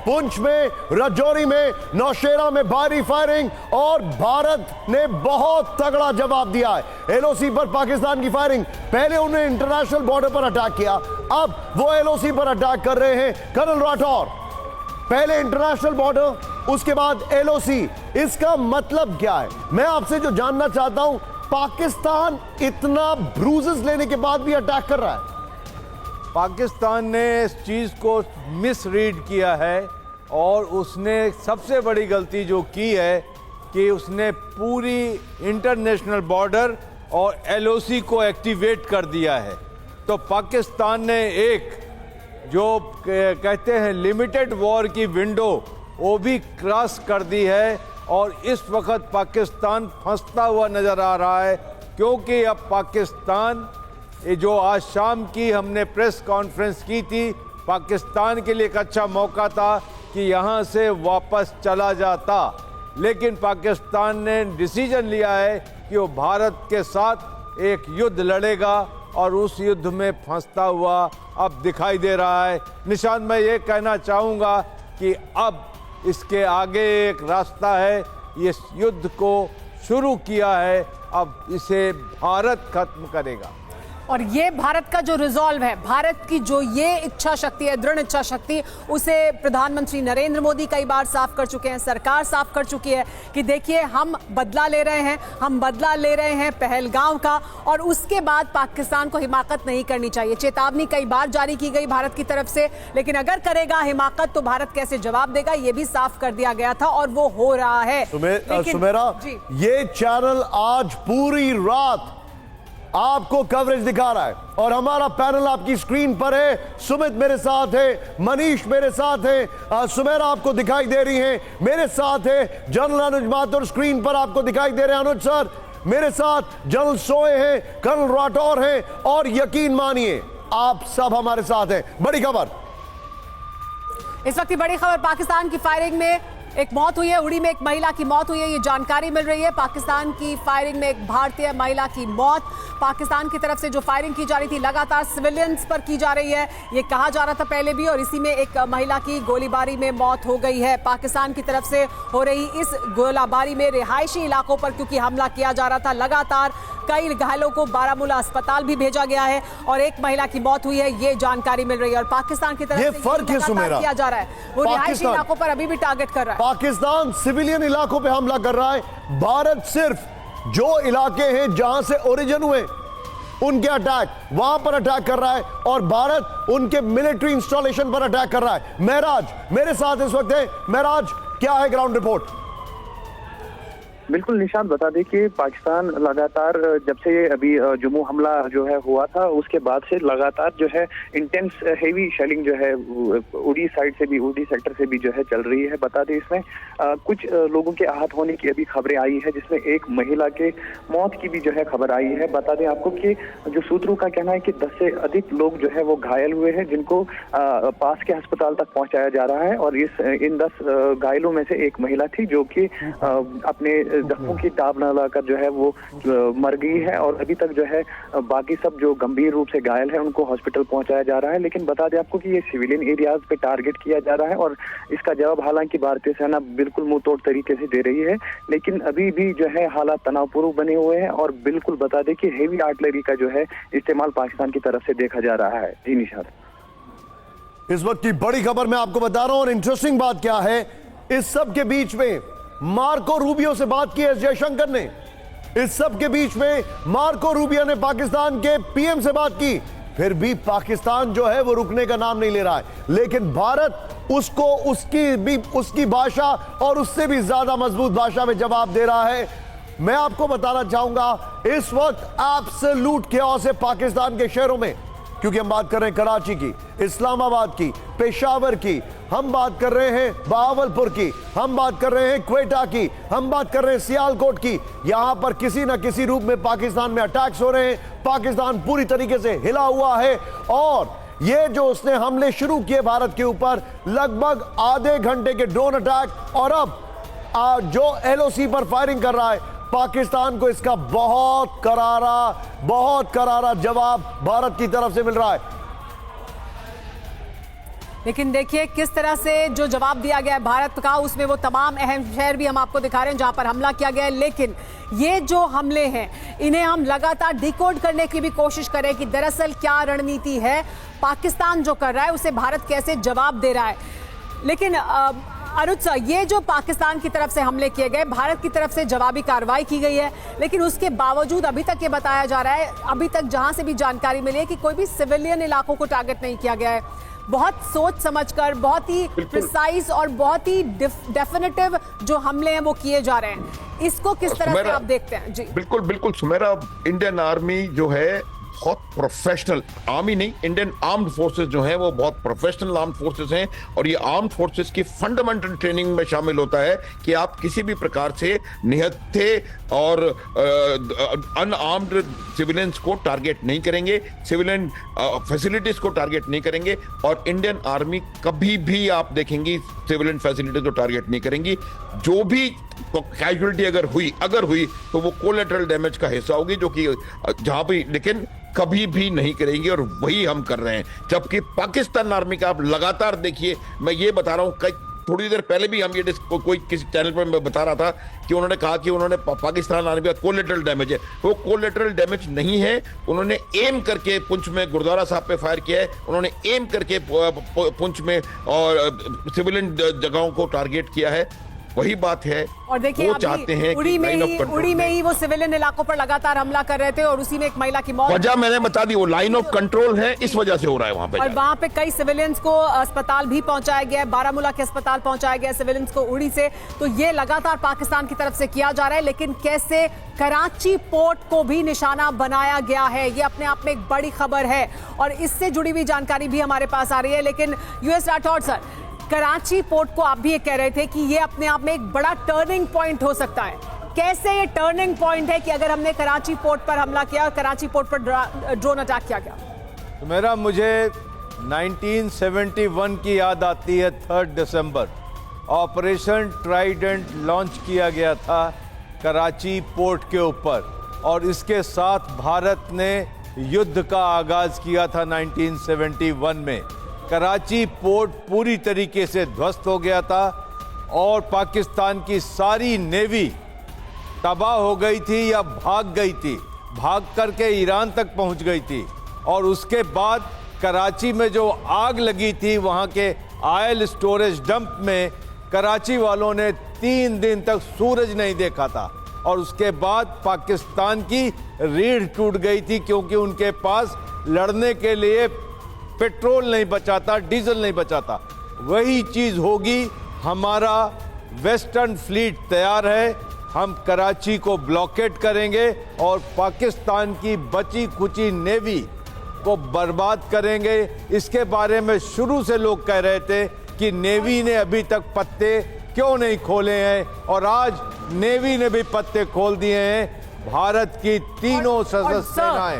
पुंछ में, राजौरी में, नौशेरा में भारी फायरिंग और भारत ने बहुत तगड़ा जवाब दिया है। एलओसी पर पाकिस्तान की फायरिंग, पहले उन्हें इंटरनेशनल बॉर्डर पर अटैक किया, अब वो एलओसी पर अटैक कर रहे हैं। कर्नल राठौर, पहले इंटरनेशनल बॉर्डर, उसके बाद एलओसी, इसका मतलब क्या है? मैं आपसे जो जानना चाहता हूं, पाकिस्तान इतना ब्रूजेस लेने के बाद भी अटैक कर रहा है। पाकिस्तान ने इस चीज़ को मिसरीड किया है और उसने सबसे बड़ी गलती जो की है कि उसने पूरी इंटरनेशनल बॉर्डर और एलओसी को एक्टिवेट कर दिया है। तो पाकिस्तान ने एक जो कहते हैं लिमिटेड वॉर की विंडो, वो भी क्रॉस कर दी है और इस वक्त पाकिस्तान फंसता हुआ नज़र आ रहा है, क्योंकि अब पाकिस्तान, ये जो आज शाम की हमने प्रेस कॉन्फ्रेंस की थी, पाकिस्तान के लिए एक अच्छा मौका था कि यहाँ से वापस चला जाता, लेकिन पाकिस्तान ने डिसीजन लिया है कि वो भारत के साथ एक युद्ध लड़ेगा और उस युद्ध में फंसता हुआ अब दिखाई दे रहा है। निशांत, मैं ये कहना चाहूँगा कि अब इसके आगे एक रास्ता है, इस युद्ध को शुरू किया है, अब इसे भारत खत्म करेगा। और ये भारत का जो रिजॉल्व है, भारत की जो ये इच्छा शक्ति है, दृढ़ इच्छा शक्ति, उसे प्रधानमंत्री नरेंद्र मोदी कई बार साफ कर चुके हैं, सरकार साफ कर चुकी है कि देखिए हम बदला ले रहे हैं, हम बदला ले रहे हैं पहलगाम का, और उसके बाद पाकिस्तान को हिमाकत नहीं करनी चाहिए। चेतावनी कई बार जारी की गई भारत की तरफ से, लेकिन अगर करेगा हिमाकत तो भारत कैसे जवाब देगा, ये भी साफ कर दिया गया था और वो हो रहा है। सुमेरा, ये चैनल आज पूरी रात आपको कवरेज दिखा रहा है और हमारा पैनल आपकी स्क्रीन पर है। सुमित मेरे साथ है, मनीष मेरे साथ है, सुमेरा आपको दिखाई दे रही हैं, मेरे साथ है जनरल अनुज माथुर, स्क्रीन पर आपको दिखाई दे रहे हैं अनुज सर, मेरे साथ जनरल सोए हैं, कर्नल राठौर हैं, और यकीन मानिए आप सब हमारे साथ हैं। बड़ी खबर इस वक्त की बड़ी खबर, पाकिस्तान की फायरिंग में एक मौत हुई है, उड़ी में एक महिला की मौत हुई है, ये जानकारी मिल रही है। पाकिस्तान की फायरिंग में एक भारतीय महिला की मौत। पाकिस्तान की तरफ से जो फायरिंग की जा रही थी लगातार सिविलियंस पर की जा रही है, ये कहा जा रहा था पहले भी, और इसी में एक महिला की गोलीबारी में मौत हो गई है। पाकिस्तान की तरफ से हो रही इस गोलाबारी में रिहायशी इलाकों पर क्योंकि हमला किया जा रहा था लगातार, कई घायलों को बारामूला अस्पताल भी भेजा गया है और एक महिला की मौत हुई है, ये जानकारी मिल रही है। और पाकिस्तान की तरफ से फर्क है सुमेरा, किया जा रहा है, वो रिहायशी इलाकों पर अभी भी टारगेट कर रहा है। पाकिस्तान सिविलियन इलाकों पे हमला कर रहा है, भारत सिर्फ जो इलाके हैं जहां से ओरिजिन हुए उनके अटैक, वहां पर अटैक कर रहा है, और भारत उनके मिलिट्री इंस्टॉलेशन पर अटैक कर रहा है। महराज मेरे साथ इस वक्त है। महराज, क्या है ग्राउंड रिपोर्ट? बिल्कुल निशांत, बता दें कि पाकिस्तान लगातार जब से अभी जम्मू हमला जो है हुआ था, उसके बाद से लगातार जो है इंटेंस हेवी शेलिंग जो है उड़ी साइड से भी, उड़ी सेक्टर से भी जो है चल रही है। बता दें इसमें कुछ लोगों के आहत होने की अभी खबरें आई है, जिसमें एक महिला के मौत की भी जो है खबर आई है। बता दें आपको कि जो सूत्रों का कहना है कि 10 से अधिक लोग जो है वो घायल हुए हैं, जिनको पास के अस्पताल तक पहुंचाया जा रहा है, और इन 10 घायलों में से एक महिला थी जो कि अपने जख्मों की ताब न लाकर जो है वो मर गई है, और अभी तक जो है बाकी सब जो गंभीर रूप से घायल है उनको हॉस्पिटल पहुंचाया जा रहा है। लेकिन बता दें आपको कि ये सिविलियन एरियाज पे टारगेट किया जा रहा है, और इसका जवाब हालांकि भारतीय सेना बिल्कुल मुंह तोड़ तरीके से दे रही है, लेकिन अभी भी जो है हालात तनावपूर्ण बने हुए हैं, और बिल्कुल बता दें कि हेवी आर्टिलरी का जो है इस्तेमाल पाकिस्तान की तरफ से देखा जा रहा है। जी निशांत, इस वक्त की बड़ी खबर मैं आपको बता रहा हूं, और इंटरेस्टिंग बात क्या है, इस सब के बीच में मार्को रूबियो से बात की एस जयशंकर ने, इस सब के बीच में मार्को रूबियो ने पाकिस्तान के पीएम से बात की, फिर भी पाकिस्तान जो है वो रुकने का नाम नहीं ले रहा है। लेकिन भारत उसको उसकी भाषा और उससे भी ज्यादा मजबूत भाषा में जवाब दे रहा है। मैं आपको बताना चाहूंगा, इस वक्त एब्सोल्यूट chaos है पाकिस्तान के शहरों में, क्योंकि हम बात कर रहे हैं कराची की, इस्लामाबाद की, पेशावर की, हम बात कर रहे हैं बहावलपुर की, हम बात कर रहे हैं क्वेटा की, हम बात कर रहे हैं सियालकोट की। यहां पर किसी ना किसी रूप में पाकिस्तान में अटैक्स हो रहे हैं। पाकिस्तान पूरी तरीके से हिला हुआ है, और ये जो उसने हमले शुरू किए भारत के ऊपर, लगभग आधे घंटे के ड्रोन अटैक, और अब जो एलओसी पर फायरिंग कर रहा है, पाकिस्तान को इसका बहुत करारा जवाब भारत की तरफ से मिल रहा है। लेकिन देखिए किस तरह से जो जवाब दिया गया है भारत का, उसमें वो तमाम अहम शहर भी हम आपको दिखा रहे हैं जहां पर हमला किया गया है। लेकिन ये जो हमले हैं इन्हें हम लगातार डिकोड करने की भी कोशिश करें कि दरअसल क्या रणनीति है, पाकिस्तान जो कर रहा है उसे भारत कैसे जवाब दे रहा है। लेकिन अनुज सर, ये जो पाकिस्तान की तरफ से हमले किए गए, भारत की तरफ से जवाबी कार्रवाई की गई है, लेकिन उसके बावजूद अभी तक ये बताया जा रहा है, अभी तक जहां से भी जानकारी मिली है कि कोई भी सिविलियन इलाकों को टारगेट नहीं किया गया है। बहुत सोच समझकर, बहुत ही प्रिसाइज और बहुत ही डेफिनेटिव जो हमले हैं वो किए जा रहे हैं। इसको किस तरह से आप देखते हैं? जी बिल्कुल बिल्कुल सुमेरा, इंडियन आर्मी जो है बहुत प्रोफेशनल, आर्मी नहीं, इंडियन आर्म्ड फोर्सेस जो हैं वो बहुत प्रोफेशनल आर्म्ड फोर्सेस हैं। और ये आर्म्ड फोर्सेस की फंडामेंटल ट्रेनिंग में शामिल होता है कि आप किसी भी प्रकार से निहत्थे और अनआर्म्ड सिविलियंस को टारगेट नहीं करेंगे, सिविलियन फैसिलिटीज को टारगेट नहीं करेंगे। और इंडियन आर्मी कभी भी आप देखेंगी सिविलियन फैसिलिटीज को टारगेट नहीं करेंगी। जो भी कैजुअलिटी अगर हुई तो वो कोलेटरल डैमेज का हिस्सा होगी, जो कि जहां भी, लेकिन कभी भी नहीं करेंगे। और वही हम कर रहे हैं। जबकि पाकिस्तान आर्मी का आप लगातार देखिए, मैं ये बता रहा हूं, थोड़ी देर पहले भी हम ये कोई किसी चैनल पर मैं बता रहा था कि उन्होंने कहा कि उन्होंने पाकिस्तान आर्मी का कोलेटरल डैमेज है। वो कोलेटरल डैमेज नहीं है। उन्होंने एम करके पुंछ में गुरुद्वारा साहब पे फायर किया है, उन्होंने एम करके पुंछ में और सिविलियन जगहों को टारगेट किया है। वही बात है, और देखिए वो चाहते हैं कि उड़ी में ही वो सिविलियन इलाकों पर लगातार हमला कर रहे थे और उसी में एक महिला की मौत। वजह मैंने बता दी, वो लाइन ऑफ कंट्रोल है, इस वजह से हो रहा है वहां पे। और वहां पे कई सिविलियंस को अस्पताल भी पहुंचाया गया है, बारामूला के अस्पताल पहुंचाया गया है सिविलियंस को उड़ी से। तो ये लगातार पाकिस्तान की तरफ से किया जा रहा है। लेकिन कैसे कराची पोर्ट को भी निशाना बनाया गया है, ये अपने आप में एक बड़ी खबर है और इससे जुड़ी हुई जानकारी भी हमारे पास आ रही है। लेकिन US Rathore sir, Karachi port को आप भी ये कह रहे थे कि ये अपने आप में एक बड़ा टर्निंग पॉइंट हो सकता है। कैसे ये टर्निंग पॉइंट है कि अगर हमने कराची पोर्ट पर हमला किया और कराची पोर्ट पर ड्रोन अटैक किया गया? तो मेरा मुझे 1971 की याद आती है। 3 दिसंबर ऑपरेशन ट्राइडेंट लॉन्च किया गया था कराची पोर्ट के ऊपर, और इसके साथ भारत ने युद्ध का आगाज किया था 1971 में। कराची पोर्ट पूरी तरीके से ध्वस्त हो गया था और पाकिस्तान की सारी नेवी तबाह हो गई थी या भाग गई थी, भाग करके ईरान तक पहुंच गई थी। और उसके बाद कराची में जो आग लगी थी वहां के ऑयल स्टोरेज डंप में, कराची वालों ने 3 दिन तक सूरज नहीं देखा था। और उसके बाद पाकिस्तान की रीढ़ टूट गई थी, क्योंकि उनके पास लड़ने के लिए पेट्रोल नहीं बचा था, डीजल नहीं बचा था। वही चीज होगी, हमारा वेस्टर्न फ्लीट तैयार है, हम कराची को ब्लॉकेट करेंगे और पाकिस्तान की बची खुची नेवी को बर्बाद करेंगे। इसके बारे में शुरू से लोग कह रहे थे कि नेवी ने अभी तक पत्ते क्यों नहीं खोले हैं, और आज नेवी ने भी पत्ते खोल दिए हैं। भारत की तीनों सशस्त्र सेनाएं